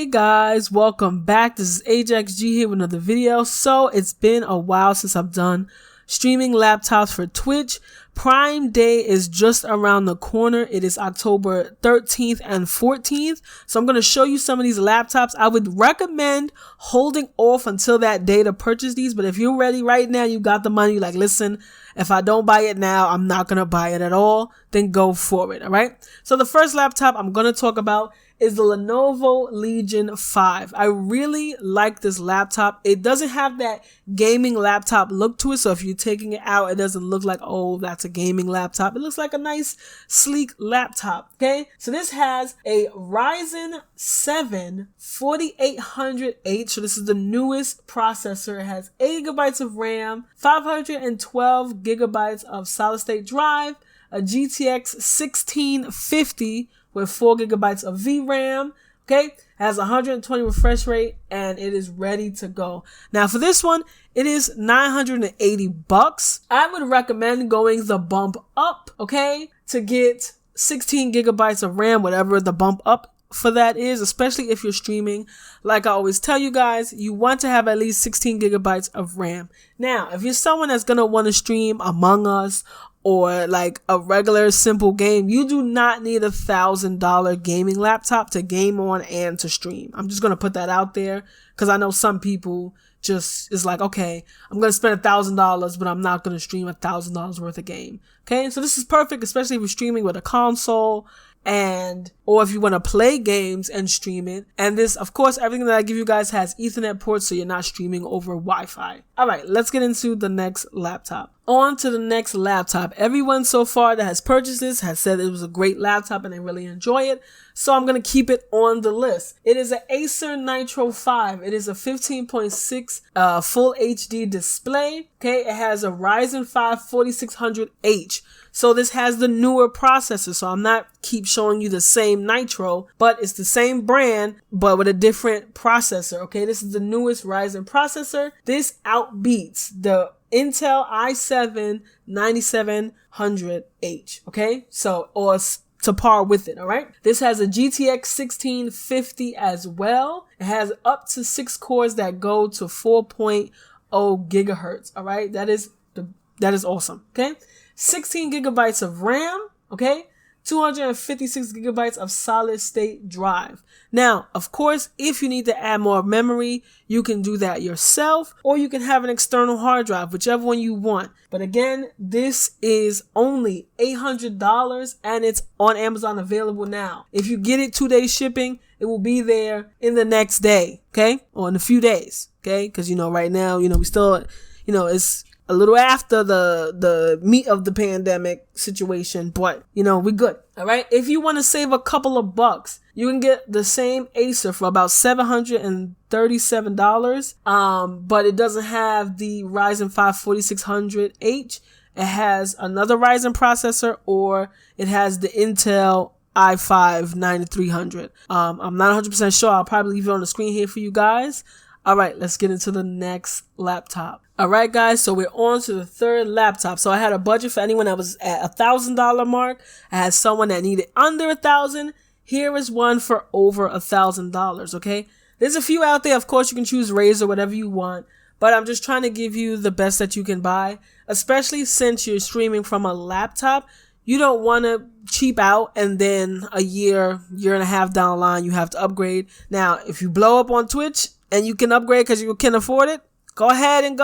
Hey guys, welcome back. This is Ajax G here with another video. So it's been a while since I've done streaming laptops for Twitch. Prime Day is just around the corner. It is October 13th and 14th. So I'm going to show you some of these laptops. I would recommend holding off until that day to purchase these. But if you're ready right now, you got the money, like listen, if I don't buy it now, I'm not going to buy it at all. Then go for it. All right. So the first laptop I'm going to talk about is the Lenovo Legion 5. I really like this laptop. It doesn't have that gaming laptop look to it. So if you're taking it out, it doesn't look like, oh, that's a gaming laptop. It looks like a nice, sleek laptop. Okay. So this has a Ryzen 7 4800H. So this is the newest processor. It has 8 gigabytes of RAM, 512 gigabytes of solid state drive, a GTX 1650 with 4 gigabytes of VRAM, okay? Has 120 refresh rate, and it is ready to go. Now for this one, it is $980. I would recommend going the bump up, okay? To get 16 gigabytes of RAM, whatever the bump up for that is, especially if you're streaming. Like I always tell you guys, you want to have at least 16 gigabytes of RAM. Now, if you're someone that's going to want to stream Among Us or like a regular simple game, you do not need $1,000 gaming laptop to game on and to stream. I'm just going to put that out there because I know some people just is like, okay, I'm going to spend $1,000, but I'm not going to stream $1,000 worth of game. Okay. So this is perfect, especially if you're streaming with a console or if you want to play games and stream it. And this, of course, everything that I give you guys has Ethernet ports, so you're not streaming over Wi-Fi. All right, let's get into the next laptop. On to the next laptop. Everyone so far that has purchased this has said it was a great laptop and they really enjoy it. So I'm going to keep it on the list. It is an Acer Nitro 5. It is a 15.6 full HD display. Okay, it has a Ryzen 5 4600H. So this has the newer processor. So I'm not keep showing you the same Nitro, but it's the same brand, but with a different processor. Okay, this is the newest Ryzen processor. This outbeats the Intel i7 9700H. Okay, so or to par with it. All right, this has a GTX 1650 as well. It has up to 6 cores that go to 4.0 gigahertz. All right, that is awesome. Okay, 16 gigabytes of RAM. Okay, 256 gigabytes of solid state drive. Now, of course, if you need to add more memory, you can do that yourself, or you can have an external hard drive, whichever one you want. But again, this is only $800 and it's on Amazon available now. If you get it 2 day shipping, it will be there in the next day, okay? Or in a few days, okay? Because, right now, we still, it's a little after the meat of the pandemic situation, but we're good. All right. If you want to save a couple of bucks, you can get the same Acer for about $737. But it doesn't have the Ryzen 5 4600H. It has another Ryzen processor, or it has the Intel i5 9300. I'm not 100% sure. I'll probably leave it on the screen here for you guys. All right, let's get into the next laptop. All right, guys, so we're on to the third laptop. So I had a budget for anyone that was at $1,000 mark. I had someone that needed under $1,000. Here is one for over $1,000, okay? There's a few out there. Of course, you can choose Razer, whatever you want. But I'm just trying to give you the best that you can buy, especially since you're streaming from a laptop. You don't want to cheap out and then a year and a half down the line, you have to upgrade. Now, if you blow up on Twitch and you can upgrade because you can afford it, go ahead,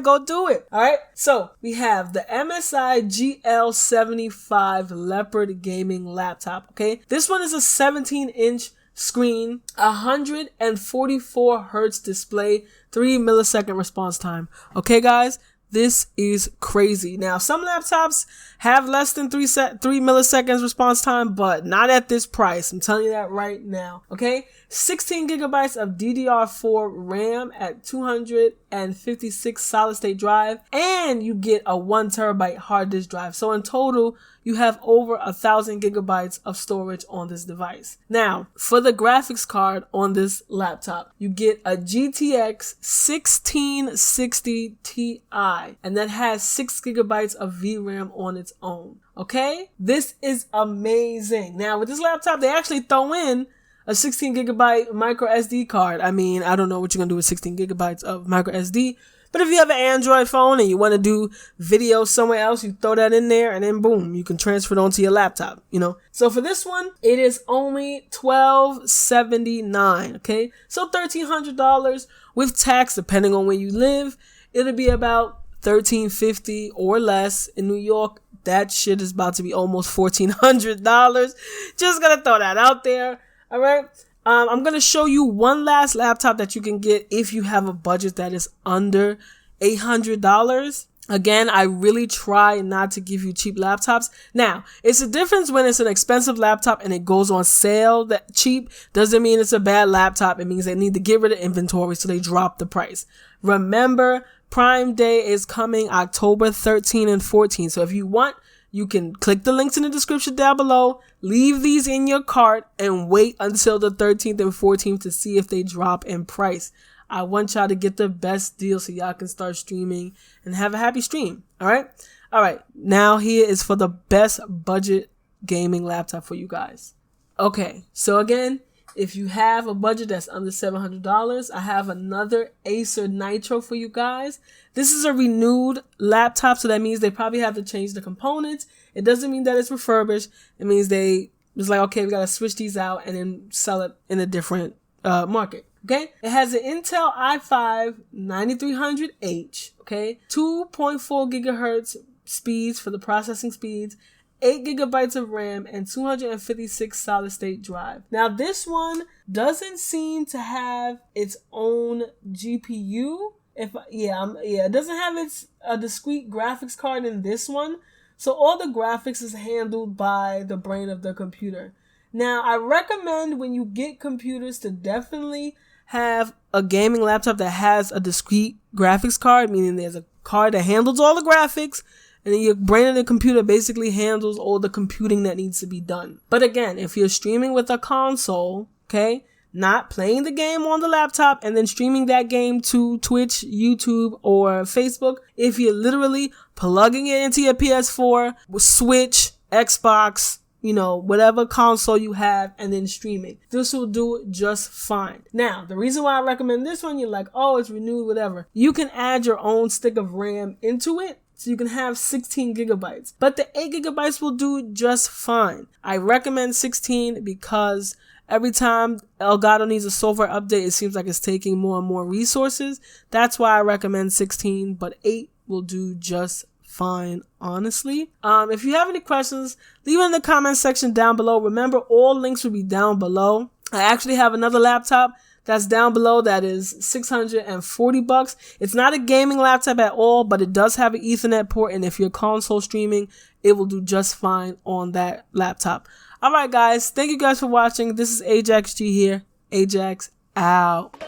go do it. All right. So we have the MSI GL75 Leopard gaming laptop. Okay. This one is a 17-inch screen, 144 hertz display, 3 millisecond response time. Okay, guys. This is crazy. Now, some laptops have less than 3 milliseconds response time, but not at this price. I'm telling you that right now. Okay. 16 gigabytes of DDR4 RAM at 256 solid state drive, and you get a 1 terabyte hard disk drive. So in total, you have over 1,000 gigabytes of storage on this device. Now, for the graphics card on this laptop, you get a GTX 1660 Ti, and that has 6 gigabytes of VRAM on its own. Okay? This is amazing. Now, with this laptop, they actually throw in a a 16 gigabyte micro SD card. I mean, I don't know what you're going to do with 16 gigabytes of micro SD, but if you have an Android phone and you want to do video somewhere else, you throw that in there and then boom, you can transfer it onto your laptop, you know. So for this one, it is only $1,279, okay? So $1,300 with tax, depending on where you live. It'll be about $1,350 or less. In New York, that shit is about to be almost $1,400. Just gonna throw that out there, all right? I'm going to show you one last laptop that you can get if you have a budget that is under $800. Again, I really try not to give you cheap laptops. Now, it's a difference when it's an expensive laptop and it goes on sale. That cheap doesn't mean it's a bad laptop. It means they need to get rid of inventory, so they drop the price. Remember, Prime Day is coming October 13 and 14. So if you want, you can click the links in the description down below, leave these in your cart, and wait until the 13th and 14th to see if they drop in price. I want y'all to get the best deal so y'all can start streaming and have a happy stream. All right? All right. Now here is for the best budget gaming laptop for you guys. Okay. So again, if you have a budget that's under $700, I have another Acer Nitro for you guys. This is a renewed laptop, so that means they probably have to change the components. It doesn't mean that it's refurbished. It means it's like, okay, we got to switch these out and then sell it in a different market. Okay? It has an Intel i5 9300H, okay? 2.4 gigahertz speeds for the processing speeds. 8 gigabytes of RAM, and 256 solid state drive. Now this doesn't seem to have its own GPU. It doesn't have a discrete graphics card in this one. So all the graphics is handled by the brain of the computer. Now I recommend when you get computers to definitely have a gaming laptop that has a discrete graphics card, meaning there's a card that handles all the graphics, and then your brain of the computer basically handles all the computing that needs to be done. But again, if you're streaming with a console, okay, not playing the game on the laptop and then streaming that game to Twitch, YouTube, or Facebook, if you're literally plugging it into your PS4, Switch, Xbox, you know, whatever console you have, and then streaming, this will do just fine. Now, the reason why I recommend this one, you're like, oh, it's renewed, whatever. You can add your own stick of RAM into it. So you can have 16 gigabytes, but the 8 gigabytes will do just fine. I recommend 16 because every time Elgato needs a software update, it seems like it's taking more and more resources. That's why I recommend 16, but 8 will do just fine, honestly. If you have any questions, leave it in the comment section down below. Remember, all links will be down below. I actually have another laptop that's down below that is $640. It's not a gaming laptop at all, but it does have an Ethernet port, and if you're console streaming, it will do just fine on that laptop. Alright guys, thank you guys for watching. This is Ajax G here. Ajax out.